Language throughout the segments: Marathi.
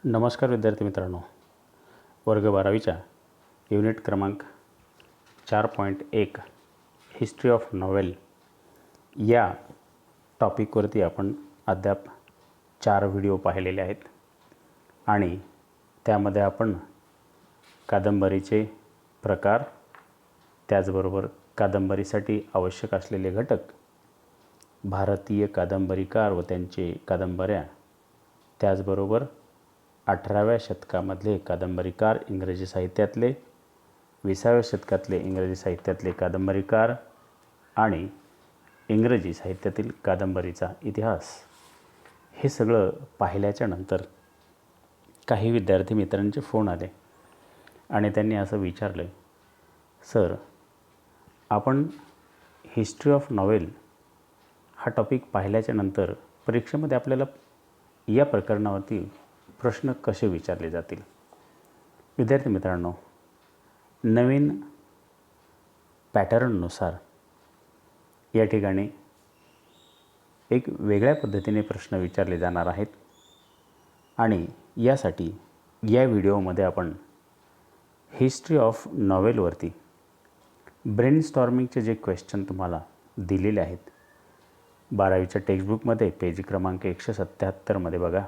नमस्कार विद्यार्थी मित्रांनो, वर्ग 12वीच्या युनिट क्रमांक 4.1 हिस्ट्री ऑफ नॉवेल या टॉपिकवरती आपण अद्याप 4 व्हिडिओ पाहिलेले आहेत आणि त्यामध्ये आपण कादंबरीचे प्रकार, त्याचबरोबर कादंबरीसाठी आवश्यक असलेले घटक, भारतीय कादंबरीकार व त्यांचे कादंबऱ्या, त्याचबरोबर 18व्या शतकामधले कादंबरीकार इंग्रजी साहित्यातले, 20व्या शतकातले इंग्रजी साहित्यातले कादंबरीकार आणि इंग्रजी साहित्यातील कादंबरीचा इतिहास, हे सगळं पाहिल्याच्या नंतर काही विद्यार्थी मित्रांचे फोन आले आणि त्यांनी असं विचारलं, सर आपण हिस्ट्री ऑफ नॉवेल हा टॉपिक पाहिल्याच्या नंतर परीक्षेमध्ये आपल्याला या प्रकरणावरती प्रश्न कसे विचारले जातील. विद्यार्थी मित्रांनो, नवीन पॅटर्ननुसार या ठिकाणी एक वेगळ्या पद्धतीने प्रश्न विचारले जाणार आहेत आणि यासाठी या व्हिडिओमध्ये आपण हिस्ट्री ऑफ नॉवेलवरती ब्रेनस्टॉर्मिंगचे जे क्वेश्चन तुम्हाला दिलेले आहेत 12वीच्या टेक्स्टबुकमध्ये पेज क्रमांक 177मध्ये बघा,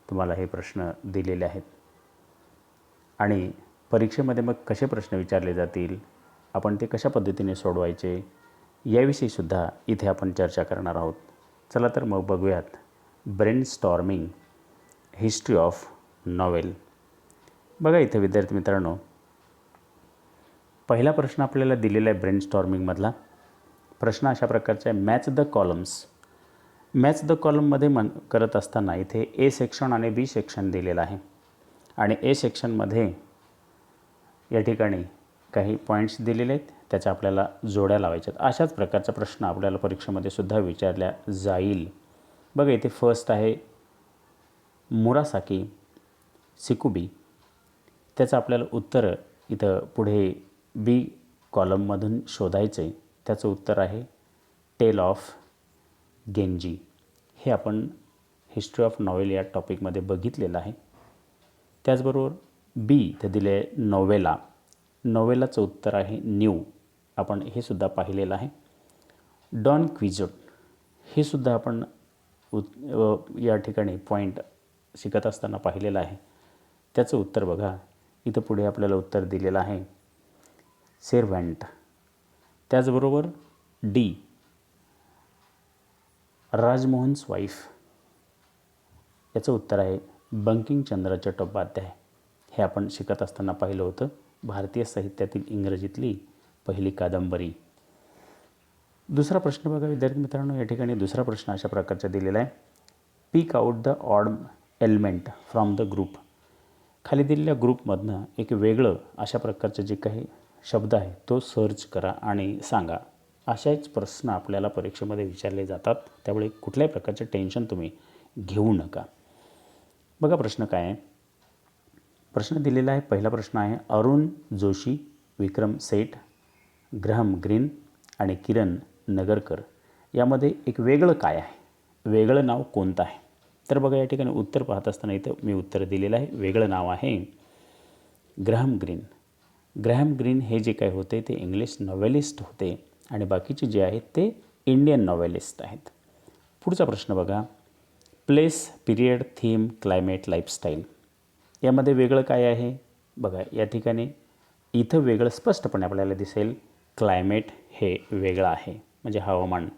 तुम्हाला हे प्रश्न दिलेले आहेत आणि परीक्षेमध्ये मग कसे प्रश्न विचारले जातील, आपण ते कशा पद्धतीने सोडवायचे याविषयीसुद्धा इथे आपण चर्चा करणार आहोत. चला तर मग बघूयात ब्रेनस्टॉर्मिंग हिस्ट्री ऑफ नॉवेल. बघा इथे विद्यार्थी मित्रांनो, पहिला प्रश्न आपल्याला दिलेला आहे ब्रेनस्टॉर्मिंगमधला. प्रश्न अशा प्रकारचा आहे, match the columns. Match the कॉलममध्ये करत असताना इथे ए सेक्शन आणि बी सेक्शन दिलेलं आहे आणि ए सेक्शनमध्ये या ठिकाणी काही पॉईंट्स दिलेले आहेत, त्याच्या आपल्याला जोड्या लावायच्यात. अशाच प्रकारचा प्रश्न आपल्याला परीक्षेमध्ये सुद्धा विचारला जाईल. बघा इथे फर्स्ट आहे मुरासाकी सिकुबी. त्याचं आपल्याला उत्तर इथं पुढे बी कॉलममधून शोधायचं आहे. त्याचं उत्तर आहे टेल ऑफ गेंजी. हे आपण हिस्ट्री ऑफ नॉवेल या टॉपिकमध्ये बघितलेलं आहे. त्याचबरोबर बी इथं दिले आहे नॉवेला. नॉवेलाचं उत्तर आहे न्यू. आपण हे सुद्धा पाहिलेलं आहे. डॉन क्विजोट हे सुद्धा आपण या ठिकाणी पॉईंट शिकत असताना पाहिलेलं आहे. त्याचं उत्तर बघा, इथं पुढे आपल्याला उत्तर दिलेलं आहे सेर्व्हंट. त्याचबरोबर डी राजमोहन्स वाईफ, याचं उत्तर आहे बंकिमचंद्र चट्टोपाध्याय. हे आपण शिकत असताना पाहिलं होतं. भारतीय साहित्यातील इंग्रजीतली पहिली कादंबरी. दुसरा प्रश्न बघा विद्यार्थी मित्रांनो, या ठिकाणी दुसरा प्रश्न अशा प्रकारचा दिलेला आहे, pick out the odd element from the group. खाली दिलेल्या ग्रुपमधनं एक वेगळं अशा प्रकारचे जे काही शब्द आहे तो सर्च करा आणि सांगा. अशाच प्रश्न आपल्याला परीक्षेमध्ये विचारले जातात, त्यामुळे कुठल्याही प्रकारचे टेन्शन तुम्ही घेऊ नका. बघा प्रश्न काय आहे. प्रश्न दिलेला आहे, पहिला प्रश्न आहे, अरुण जोशी, विक्रम सेठ, ग्रहम ग्रीन आणि किरण नगरकर यामध्ये एक वेगळं काय आहे, वेगळं नाव कोणतं आहे. तर बघा या ठिकाणी उत्तर पाहत असताना इथं मी उत्तर दिलेलं आहे. वेगळं नाव आहे ग्रहम ग्रीन. ग्रहम ग्रीन हे जे काय होते ते इंग्लिश नॉवेलिस्ट होते आणि बाकीचे जे आहेत ते इंडियन नॉवेलिस्ट आहेत. पुढचा प्रश्न बघा, place, period, theme, climate, lifestyle यामध्ये वेगळं काय आहे. बघा या ठिकाणी इथं वेगळं स्पष्टपणे आपल्याला दिसेल, क्लायमेट हे वेगळं आहे म्हणजे हवामान.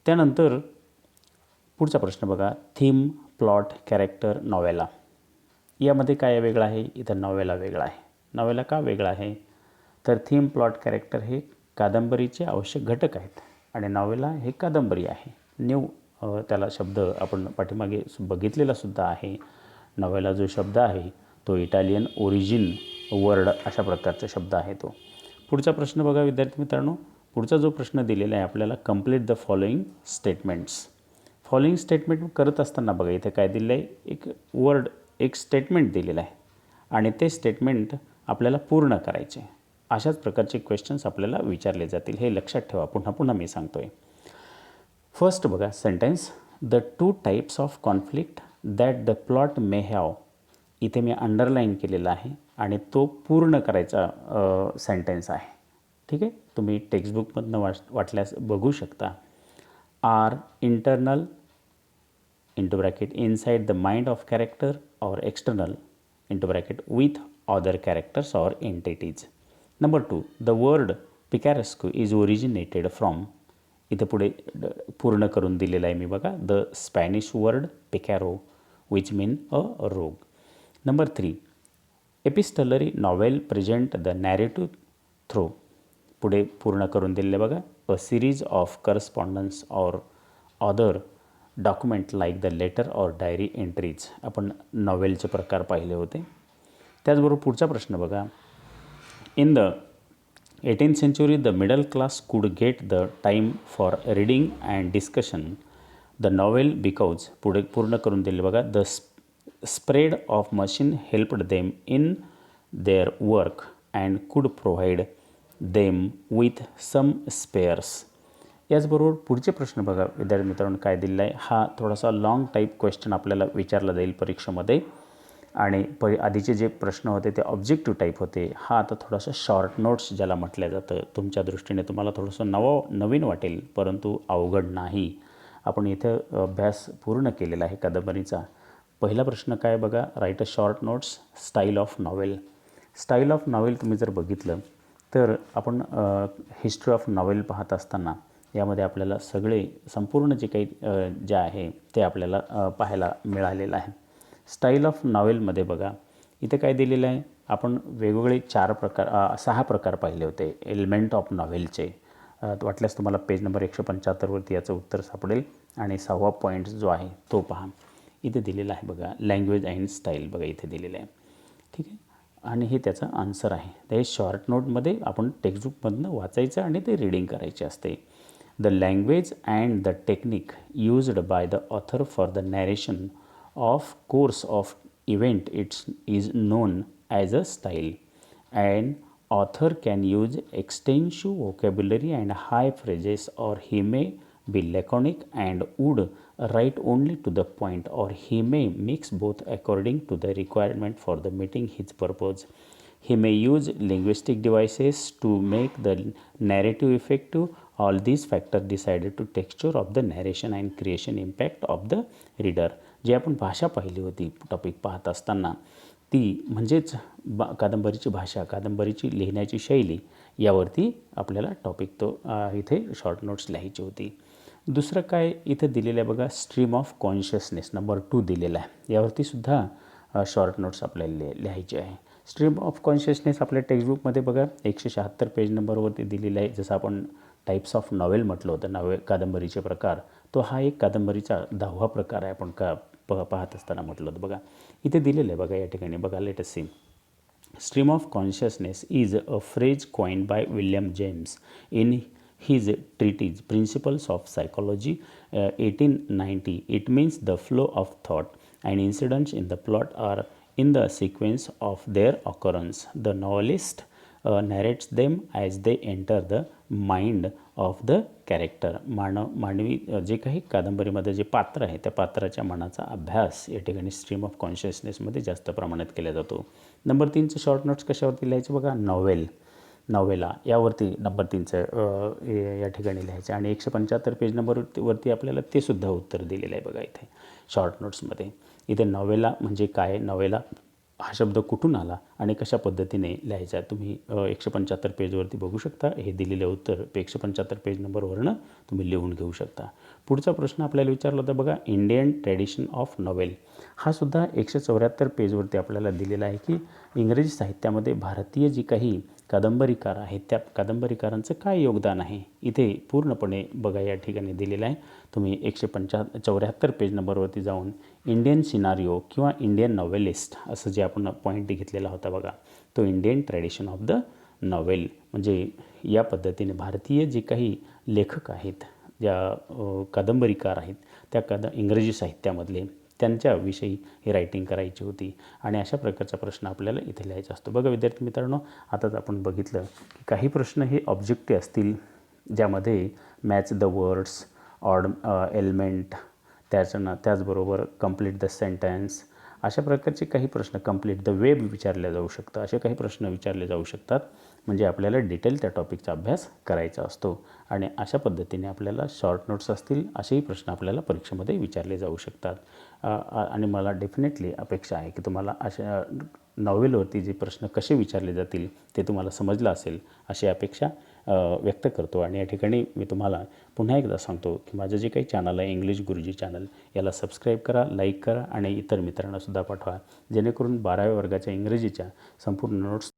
त्यानंतर पुढचा प्रश्न बघा, थीम, प्लॉट, कॅरेक्टर, नॉवेला यामध्ये काय वेगळं आहे. इथं नॉवेला वेगळा आहे. नॉवेला का वेगळा आहे तर थीम, प्लॉट, कॅरेक्टर हे कादंबरीचे आवश्यक घटक आहेत आणि नॉवेला हे कादंबरी आहे. न्यू त्याला शब्द आपण पाठीमागे बघितलेला सुद्धा आहे. नॉवेला जो शब्द आहे तो इटालियन ओरिजिन वर्ड अशा प्रकारचा शब्द आहे तो. पुढचा प्रश्न बघा विद्यार्थी मित्रांनो, पुढचा जो प्रश्न दिलेला आहे आपल्याला, complete the following statements. Following statement करत असताना बघा इथे काय दिलं आहे, एक वर्ड, एक स्टेटमेंट दिलेलं आहे आणि ते स्टेटमेंट आपल्याला पूर्ण करायचे. अशाच प्रकारचे क्वेश्चन्स आपल्याला विचारले जातील, हे लक्षात ठेवा. पुन्हा पुन्हा मी सांगतो आहे. फर्स्ट बघा sentence, the two types of conflict that the plot may have, इथे मी अंडरलाईन केलेला आहे आणि तो पूर्ण करायचा सेंटेन्स आहे. ठीक आहे, तुम्ही टेक्स्टबुकमधनं वाटल्यास बघू शकता. Are internal into bracket inside the mind of character or external into bracket with other characters or entities. Number 2, the word picaresque is originated from, इथे पुढे पूर्ण करून दिलेला आहे मी बघा, the Spanish word picaro which mean a rogue. Number 3, epistolary novel present the narrative through, पुढे पूर्ण करून दिलेलं बघा, a series of correspondence or other document like the letter or diary entries, आपण नॉवेलचे प्रकार पाहिले होते. त्याचबरोबर पुढचा प्रश्न बघा, in the 18th century the middle class could get the time for reading and discussion the novel because, पुढे पूर्ण करून दिले बघा, the spread of machine helped them in their work and could provide them with some spares. याचबरोबर पुढचे प्रश्न बघा विद्यार्थी मित्रांनो काय दिलेला आहे. हा थोडासा लॉंग टाईप क्वेश्चन आपल्याला विचारला जाईल परीक्षेमध्ये आणि आधीचे जे प्रश्न होते ते ऑब्जेक्टिव्ह टाईप होते. हा आता थोडासा शॉर्ट नोट्स ज्याला म्हटलं जातं, तुमच्या दृष्टीने तुम्हाला थोडंसं नवीन वाटेल परंतु अवघड नाही. आपण इथं अभ्यास पूर्ण केलेला आहे कादंबरीचा. पहिला प्रश्न काय बघा, right a short notes style of novel. Style of novel तुम्ही जर बघितलं तर आपण हिस्ट्री ऑफ नॉवेल पाहत असताना यामध्ये आपल्याला संपूर्ण जे काही जे आहे ते आपल्याला पाहायला मिळालेलं आहे. स्टाईल ऑफ नॉवेलमध्ये बघा इथे काय दिलेलं आहे, आपण वेगवेगळे 6 प्रकार पाहिले होते एलिमेंट ऑफ नॉव्हेलचे. वाटल्यास तुम्हाला पेज नंबर 175वरती याचं उत्तर सापडेल आणि 6वा पॉईंट जो आहे तो पहा इथे दिलेला आहे बघा, लँग्वेज अँड स्टाईल बघा इथे दिलेलं आहे. ठीक आहे, आणि हे त्याचा आन्सर आहे. ते शॉर्ट नोटमध्ये आपण टेक्स्टबुकमधनं वाचायचं आणि ते रीडिंग करायचे असते. The language and the technique used by the author for the narration of course of event is known as a style, and author can use extensive vocabulary and high phrases, or he may be laconic and would write only to the point, or he may mix both according to the requirement for the meeting his purpose. He may use linguistic devices to make the narrative effective. All these factors decided to texture of the narration and creation impact of the reader. जे आपण भाषा पाहिली होती टॉपिक पाहत असताना ती म्हणजेच कादंबरीची भाषा, कादंबरीची लिहिण्याची शैली यावरती आपल्याला टॉपिक तो इथे शॉर्ट नोट्स लिहायची होती. दुसरं काय इथे दिलेलं आहे बघा, स्ट्रीम ऑफ कॉन्शियसनेस नंबर 2 दिलेला आहे. यावरती सुद्धा शॉर्ट नोट्स आपल्याला लिहायचे आहे. स्ट्रीम ऑफ कॉन्शियसनेस आपल्या टेक्स्टबुकमध्ये बघा 176 पेज नंबरवरती दिलेलं आहे. जसं आपण टाईप्स ऑफ नॉवेल म्हटलं होतं, कादंबरीचे प्रकार, तो हा एक कादंबरीचा 10वा प्रकार आहे आपण पाहत असताना म्हटलं होतं बघा. इथे दिलेलं आहे बघा या ठिकाणी बघा, let us see. Stream of consciousness is a phrase coined by William James in his treatise Principles of Psychology 1890. It means the flow of thought and incidents in the plot are in the sequence of their occurrence. The novelist narrates them as they enter the mind of the character. मानवी जे काही कादंबरीमध्ये जे पात्र आहे त्या पात्राच्या मनाचा अभ्यास या ठिकाणी स्ट्रीम ऑफ कॉन्शियसनेसमध्ये जास्त प्रमाणात केला जातो. नंबर 3चं शॉर्ट नोट्स कशावरती लिहायचे बघा, नॉवेला यावरती नंबर 3चं या ठिकाणी लिहायचं आणि 175 पेज नंबरवरती आपल्याला ते सुद्धा उत्तर दिलेलं आहे बघा इथे शॉर्ट नोट्समध्ये. इथे नॉवेला म्हणजे काय, नॉवेला हा शब्द कुठून आला आणि कशा पद्धतीने लिहायचा तुम्ही 175 पेजवरती बघू शकता. हे दिलेलं उत्तर 175 पेज नंबरवरनं तुम्ही लिहून घेऊ शकता. पुढचा प्रश्न आपल्याला विचारला होता बघा, इंडियन ट्रॅडिशन ऑफ नॉवेल. हा सुद्धा 174 पेजवरती आपल्याला दिलेला आहे की इंग्रजी साहित्यामध्ये भारतीय जी काही कादंबरीकार आहेत त्या कादंबरीकारांचं काय योगदान आहे इथे पूर्णपणे बघा या ठिकाणी दिलेलं आहे. तुम्ही 174 पेज नंबरवरती जाऊन इंडियन सिनारिओ किंवा इंडियन नॉवेलिस्ट असं जे आपण पॉईंट घेतलेला होता बघा, तो Indian tradition of the novel म्हणजे या पद्धतीने भारतीय जे काही लेखक आहेत, ज्या कादंबरीकार आहेत त्या इंग्रजी साहित्यामधले त्यांच्याविषयी ही रायटिंग करायची होती आणि अशा प्रकारचा प्रश्न आपल्याला इथे लिहायचा असतो. बघा विद्यार्थी मित्रांनो, आताच आपण बघितलं की काही प्रश्न हे ऑब्जेक्टिव्ह असतील ज्यामध्ये match the words, odd element, त्याचबरोबर कंप्लीट द सेंटेन्स, अशा प्रकारचे काही प्रश्न, कंप्लीट द वेब विचारले जाऊ शकतं. असे काही प्रश्न विचारले जाऊ शकतात. म्हणजे आपल्याला डिटेल त्या टॉपिकचा अभ्यास करायचा असतो आणि अशा पद्धतीने आपल्याला शॉर्ट नोट्स असतील असेही प्रश्न आपल्याला परीक्षेमध्ये विचारले जाऊ शकतात. आणि मला डेफिनेटली अपेक्षा आहे की तुम्हाला अशा नॉव्हेलवरती जे प्रश्न कसे विचारले जातील ते तुम्हाला समजलं असेल अशी अपेक्षा व्यक्त करतो. आणि या ठिकाणी मी तुम्हाला पुन्हा एकदा सांगतो की माझं जे काही चॅनल आहे इंग्लिश गुरुजी चॅनल, याला सबस्क्राईब करा, लाईक करा आणि इतर मित्रांनासुद्धा पाठवा, जेणेकरून 12व्या वर्गाच्या इंग्रजीच्या संपूर्ण नोट्स